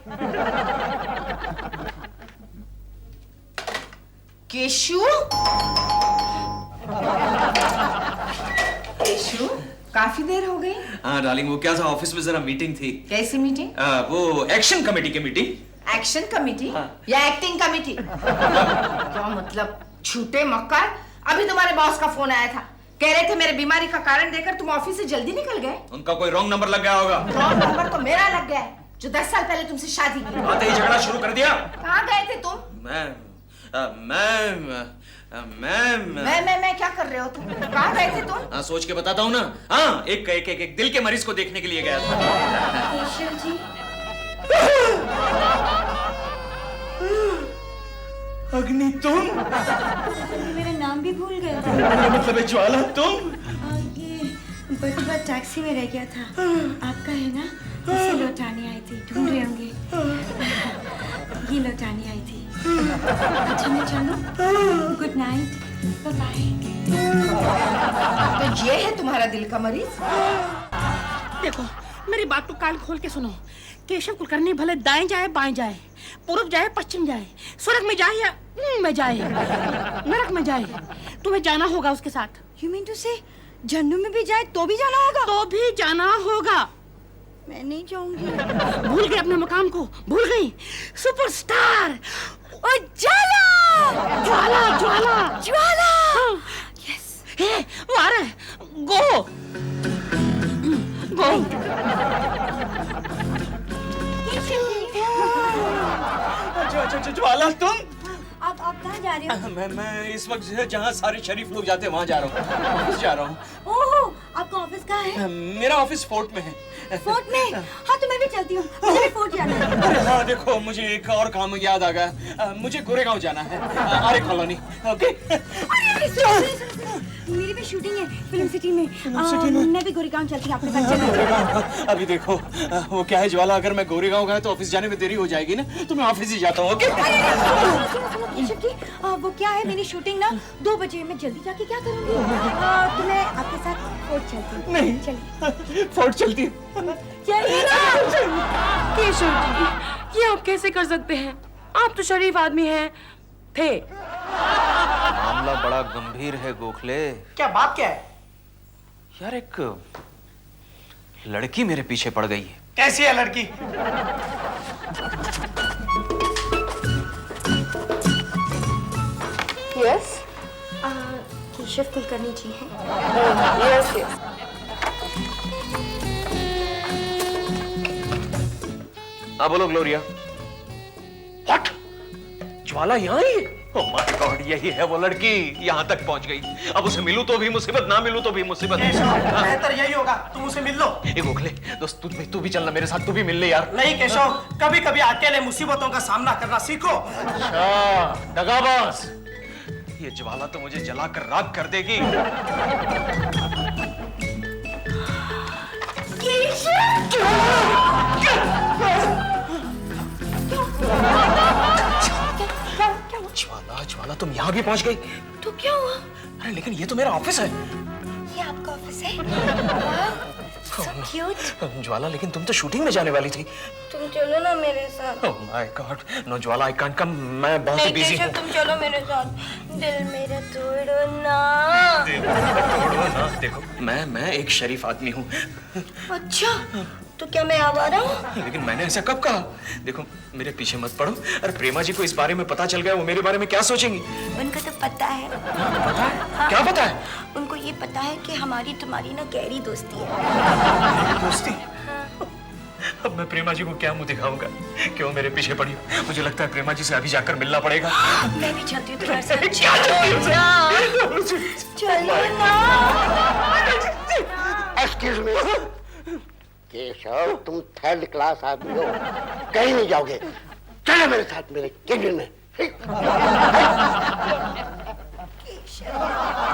केशु? केशु, काफी देर हो गई। हाँ डार्लिंग, वो क्या था, ऑफिस में जरा मीटिंग थी। कैसी मीटिंग? वो एक्शन कमेटी की मीटिंग। एक्शन कमेटी या एक्टिंग कमेटी? क्या मतलब? झूठे मक्कार, अभी तुम्हारे बॉस का फोन आया था, कह रहे थे मेरे बीमारी का कारण देकर तुम ऑफिस से जल्दी निकल गए। उनका कोई रॉन्ग नंबर लग गया होगा। रॉन्ग नंबर तो मेरा लग गया है, जो 10 साल पहले तुमसे शादी की। आते ही झगड़ा शुरू कर दिया। कहाँ गए थे तुम? मैं क्या कर रहे हो तुम? कहाँ गए थे तुम? हाँ सोच के बताता हूँ ना। हाँ एक दिल के मरीज को देखने के लिए गया था। केशव जी अग्नि तुम? मेरा नाम भी भूल गए। मतलब है ज्वाला तुम? ये बटुआ टैक्सी में रह गया था, आपका है ना? इसे लौटाने आई थी, ढूंढ रहे होंगे। ये लौटाने आई थी। अच्छा मैं चलूं? Good night, bye bye. तो ये है तुम्हारा दिल का मरीज? देखो मेरी बात को कान खोल के सुनो। केशव कुलकर्णी भले दाएं जाए बाएं जाए, पूर्व जाए पश्चिम जाए, स्वर्ग में जाए या में जाए, नरक में जाए, तुम्हें जाना होगा उसके साथ। You mean to say Jannu में भी जाए तो भी जाना होगा? तो भी जाना होगा। मैं नहीं जाऊंगी। भूल गई अपने मुकाम को, भूल गई। सुपरस्टार ज्वाला ज्वाला ज्वाला ज्वाला। यस, हे वो आ रहा है। गो गो। ज्वाला तुम? आप कहाँ जा रहे हो? मैं इस वक्त जहाँ सारे शरीफ लोग जाते हैं वहाँ जा रहा हूँ। ऑफिस जा रहा हूँ। ओहो, आपका ऑफिस कहाँ है? मेरा ऑफिस फोर्ट में है। फोर्ट में? हाँ तो मैं भी चलती हूँ, मुझे भी फोर्ट जाना है। अरे हाँ देखो, मुझे एक और काम याद आ गया। मुझे गोरेगांव जाना है, आर्य कॉलोनी। ओके? अरे सुनो, मेरी भी शूटिंग है फिल्म सिटी में। मैं भी गोरेगांव चलती हूँ, आपके साथ चलूँ। अभी देखो वो क्या है ज्वाला, अगर मैं गोरेगांव गया तो ऑफिस जाने में देरी हो जाएगी ना, तो मैं ऑफिस ही जाता हूँ। ओके? सुनो केशव जी, वो क्या है, मेरी शूटिंग ना 2 बजे, मैं जल्दी जाके क्या करूँगी? तो मैं आपके साथ फोर्ट चलती हूँ। नहीं चलिए। फोर्ट चलती चलिए ना। केशव जी, ये आप कैसे कर सकते हैं? आप तो शरीफ आदमी हैं, थे। मामला बड़ा गंभीर है गोखले। क्या बात क्या है? यार एक लड़की मेरे पीछे पड़ गई है। कैसी है लड़की? यस, केशव कुलकर्णी जी हैं। Yes yes. हाँ बोलो ग्लोरिया। व्हाट? ज्वाला यहाँ ही है? ओह माय गॉड, यही है वो लड़की, यहाँ तक पहुँच गई। अब उसे मिलूं तो भी मुसीबत, ना मिलूं तो भी मुसीबत। बेहतर यही होगा तुम उसे मिल लो। ए गोखले दोस्त, तू भी चलना मेरे साथ, तू भी मिल ले यार। नहीं केशव, कभी कभी अकेले मुसीबतों का सामना करना सीखो। अच्छा दगाबाज, ये ज्वाला तो मुझे जलाकर राख कर देगी। ज्वाला ज्वाला तुम यहाँ भी पहुंच गई? तो क्या हुआ? अरे लेकिन ये तो मेरा ऑफिस है। ये आपका ऑफिस है? So cute. ज्वाला लेकिन तुम तो शूटिंग में जाने वाली थी। तुम चलो ना मेरे साथ। Oh my God, no Jwala, I can't come. मैं बहुत ही बिजी हूँ। तुम चलो मेरे साथ। दिल मेरा तोड़ो ना। तोड़ो ना। देखो मैं एक शरीफ आदमी हूँ। अच्छा, तो क्या मैं आवारा हूँ? लेकिन मैंने ऐसा कब कहा? देखो मेरे पीछे मत पड़ो। अरे प्रेमा जी को इस बारे में पता चल गया, वो मेरे बारे में क्या सोचेंगी? उनको तो पता है। पता है? क्या पता है? उनको ये पता है कि हमारी तुम्हारी ना गहरी दोस्ती है। दोस्ती? अब मैं प्रेमा जी को क्या मुंह दिखाऊंगा? क्यों मेरे पीछे पड़ी हो? मुझे लगता है प्रेमा जी से अभी जाकर मिलना पड़ेगा। मैं भी चाहती हूँ तुम्हारे साथ। क्या चाहती हो? चलो ना। एक्सक्यूज मी केशव, तुम थर्ड क्लास आदमी हो, कहीं नहीं जाओगे। चलो मेरे साथ मेरे केबिन में।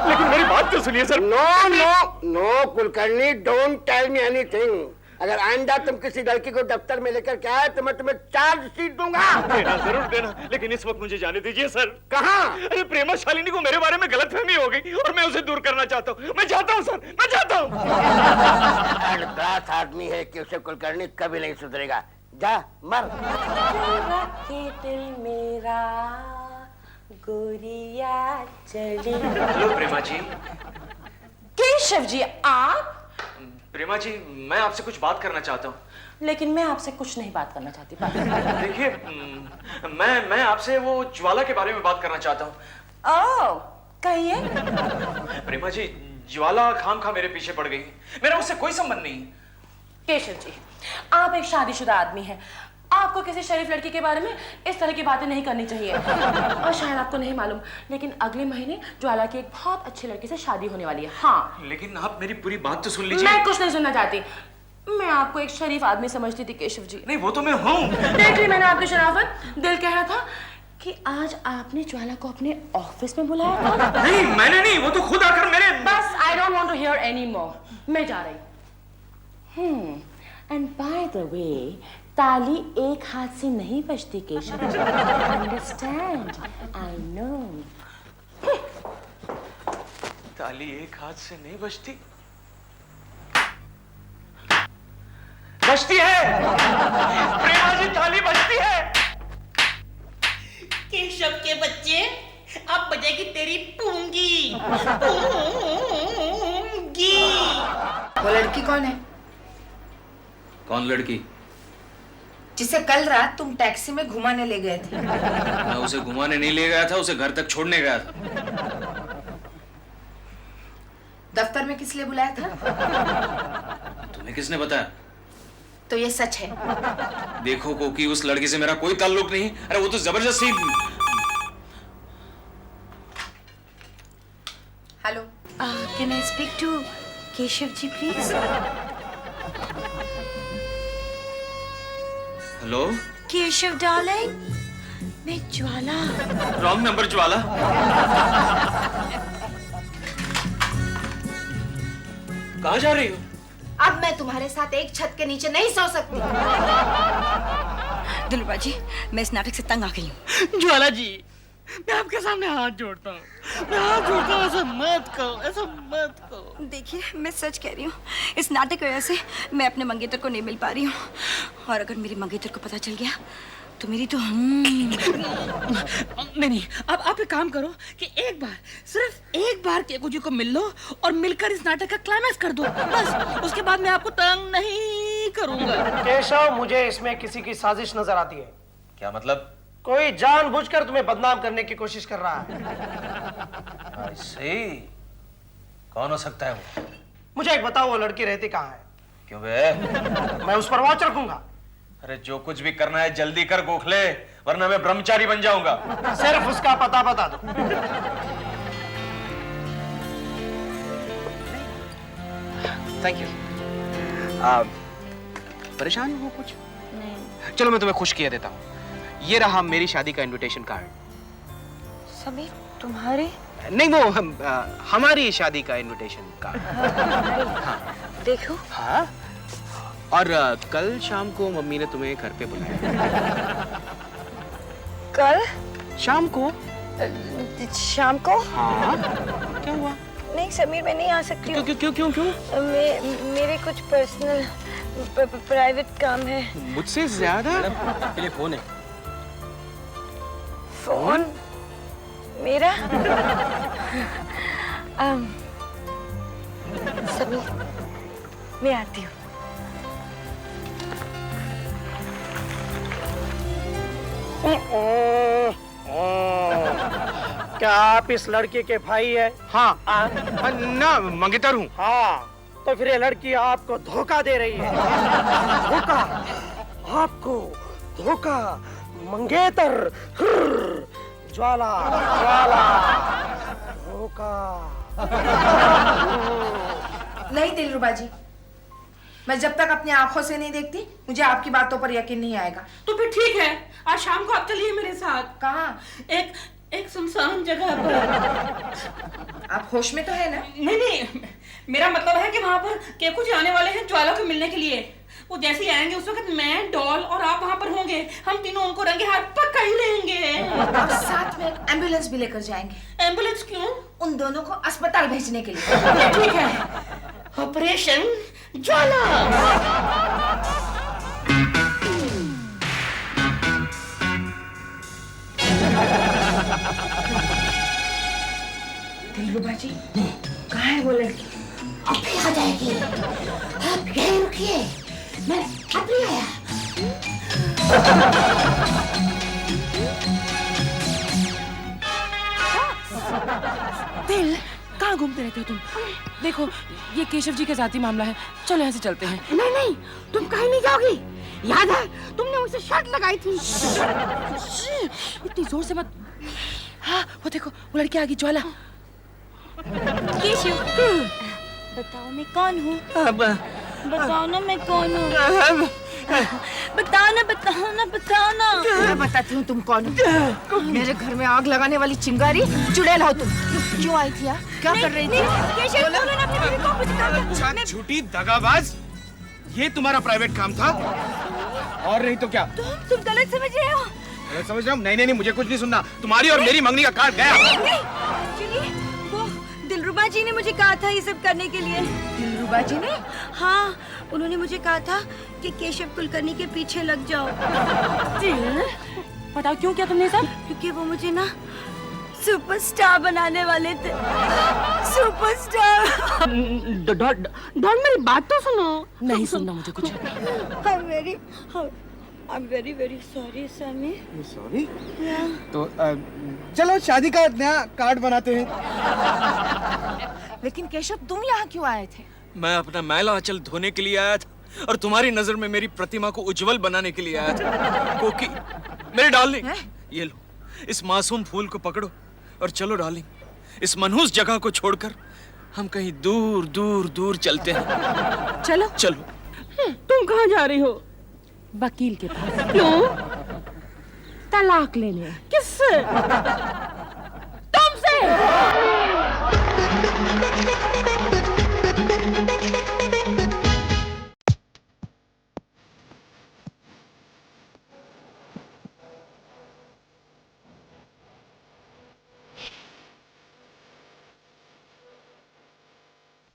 लेकिन मेरी बात तो सुनिए sir. No no no Kulkarni, don't tell me anything. अगर आइंदा तुम किसी लड़की को दफ्तर में लेकर के आए तो मैं तुम्हें चार्जशीट दूंगा। देना जरूर देना, लेकिन इस वक्त मुझे जाने दीजिए सर। कहाँ? अरे प्रेमा शालिनी को मेरे बारे में गलतफहमी हो गई और मैं उसे दूर करना चाहता हूँ। मैं चाहता हूँ सर, मैं चाहता हूँ। थर्ड क्लास आदमी है कि उसे कुलकर्णी कभी नहीं सुधरेगा। जा मर। के दिल मेरा गोरिया चली। हेलो प्रेमा जी। केशव जी आप? प्रेमा जी मैं आपसे कुछ बात करना चाहता हूँ। लेकिन मैं आपसे कुछ नहीं बात करना चाहती। देखिए मैं आपसे वो ज्वाला के बारे में बात करना चाहता हूँ। ओह, कहिए। प्रेमा जी ज्वाला खामखा मेरे पीछे पड़ गई। मेरा उससे कोई संबंध नहीं। केशव जी आप एक शादीशुदा आदमी हैं, आपको किसी शरीफ लड़की के बारे में इस तरह की बातें नहीं करनी चाहिए। और शायद आपको नहीं मालूम, लेकिन अगले महीने ज्वाला की एक बहुत अच्छी लड़की से शादी होने वाली है। हाँ लेकिन आप मेरी पूरी बात तो सुन लीजिए। मैं कुछ नहीं सुनना चाहती। मैं आपको एक शरीफ आदमी समझती थी केशव जी। नहीं वो तो मैं हूँ। देख ली मैंने आपकी शराफत। दिल कह रहा था कि आज आपने ज्वाला को अपने ऑफिस में बुलाया था। नहीं मैंने नहीं, वो तो खुद आकर मेरे। बस I don't want to hear any more. मैं जा रही। एंड बाय द वे ताली एक हाथ से नहीं बजती Keshav ji. Understand? I know. ताली एक हाथ से नहीं बजती। बजती है प्रेमा जी, ताली बजती है। केशव के बच्चे, अब बजेगी तेरी पूंगी। पूंगी। वो लड़की कौन है? कौन लड़की? जिसे कल रात तुम टैक्सी में घुमाने ले गए थे। मैं उसे घुमाने नहीं ले गया था, उसे घर तक छोड़ने गया था। दफ्तर में किस लिए बुलाया था? तुम्हें किसने बताया? तो ये सच है। देखो कोकी, उस लड़की से मेरा कोई ताल्लुक नहीं। अरे वो तो जबरदस्ती। Hello, can I speak to Keshav ji please? Hello Keshav darling, मैं ज्वाला। रॉन्ग नंबर ज्वाला। कहाँ जा रही हो? अब मैं तुम्हारे साथ एक छत के नीचे नहीं सो सकती। दिलरुबा जी, मैं इस नाटक से तंग आ गई हूँ। ज्वाला जी, मैं आपके सामने हाथ जोड़ता हूँ। मैं हाथ जोड़ता हूँ, ऐसा मत कहो, ऐसा मत कहो। देखिए, मैं सच कह रही हूँ, इस नाटक की वजह से मैं अपने मंगेतर को नहीं मिल पा रही हूँ। और अगर मेरे मंगेतर को पता चल गया तो मेरी तो नहीं, अब आप एक काम करो कि एक बार, सिर्फ एक बार केकू जी को मिल लो और मिलकर इस नाटक का क्लाइमैक्स कर दो। बस उसके बाद मैं आपको तंग नहीं करूंगा। केशव, मुझे इसमें किसी की साजिश नजर आती है। क्या मतलब? कोई जानबूझकर तुम्हें बदनाम करने की कोशिश कर रहा है। I see। कौन हो सकता है वो? मुझे एक बताओ, वो लड़की रहती कहाँ है? क्यों बे? मैं उस पर वॉच रखूंगा। अरे जो कुछ भी करना है जल्दी कर गोखले, वरना मैं ब्रह्मचारी बन जाऊंगा। सिर्फ उसका पता बता दो। Thank you. परेशान हो कुछ? नहीं। चलो मैं तुम्हें खुश किया देता हूँ। ये रहा मेरी शादी का इनविटेशन कार्ड। समीर, तुम्हारी? नहीं, वो हमारी शादी का इनविटेशन कार्ड। हाँ। देखो। हाँ। और कल शाम को मम्मी ने तुम्हें घर पे बुलाया। कल शाम को? शाम को? हाँ। क्या हुआ? नहीं समीर, मैं नहीं आ सकती हूँ। क्यों? मेरे कुछ पर्सनल प्राइवेट काम है। मुझसे ज्यादा? के लिए फोन है। फोन? मेरा? समीर, मैं आती हूँ। क्या आप इस लड़के के भाई है? हाँ। ना, मंगेतर हूँ। हाँ, तो फिर ये लड़की आपको धोखा दे रही है। धोखा? आपको धोखा? मंगेतर, ज्वाला, धोखा। नहीं दिलरुबा जी, मैं जब तक अपनी आंखों से नहीं देखती मुझे आपकी बातों पर यकीन नहीं आएगा। तो फिर ठीक है, आज शाम को आप चलिए मेरे साथ। कहाँ? एक सुनसान जगह पर। आप होश में तो है ना? नहीं, मेरा मतलब है कि वहाँ पर केकू जी आने वाले हैं ज्वाला को मिलने के लिए। वो जैसे ही आएंगे उस वक्त मैं, डॉल और आप वहाँ पर होंगे। हम तीनों उनको रंगे हाथ पकड़ लेंगे और साथ में एक एम्बुलेंस भी लेकर जाएंगे। एम्बुलेंस क्यों? उन दोनों को अस्पताल भेजने के लिए। ठीक है, ऑपरेशन ज्वाला। दिलरुबा जी, कहाँ है वो लड़की? अभी आ जाएगी। आप यहीं रुकिए, मैं अभी आया। दिल, कहाँ घूमते रहते हो तुम? देखो, ये केशव जी का जाती मामला है। चलो यहाँ से चलते हैं। नहीं, तुम कहीं नहीं जाओगी। याद है तुमने मुझसे शर्त लगाई थी। इतनी जोर से मत। हाँ, वो देखो, वो लड़की आ गई, ज्वाला। केशव, बताओ मैं कौन हूँ? बताओ ना मैं कौन हूँ? बताओ ना। मैं बताती हूँ तुम कौन हो। मेरे घर में आग लगाने वाली चिंगारी चुड़ैल हो तुम। क्यों आई थी? क्या कर रही थी? केशव, बोलो ना अपनी बीवी को, मुझे काम है। झूठी दगाबाज, ये तुम्हारा प्राइवेट काम था? और नहीं तो क्या? तुम गलत समझ रहे हो। गलत समझ रहा हूँ? नहीं, मुझे कुछ नहीं सुनना। तुम्हारी और मेरी मंगनी का कार्ड गया। एक्चुअली वो दिलरुबा जी ने मुझे कहा था ये सब करने के लिए। दिलरुबा जी ने? हाँ, उन्होंने मुझे कहा था कि केशव कुलकर्णी के पीछे लग जाओ। बताओ क्यों किया तुमने सब? क्योंकि वो मुझे ना सुपरस्टार बनाने वाले थे। सुपरस्टार। डॉल मेरी बात तो सुनो। नहीं सुनना मुझे कुछ। I'm very sorry, Sameer. Sorry? तो चलो शादी का नया कार्ड बनाते हैं। लेकिन केशव, तुम यहाँ क्यों आए थे? मैं अपना मैला आंचल धोने के लिए आया था और तुम्हारी नजर में मेरी प्रतिमा को उज्जवल बनाने के लिए आया था। कोकी, मेरे डार्लिंग, ये लो, इस मासूम फूल को पकड़ो और चलो डार्लिंग, इस मनहूस जगह को छोड़कर हम कहीं दूर चलते हैं। चलो। तुम कहाँ जा रही हो? वकील के पास। क्यों? तलाक लेने। किससे? तुमसे।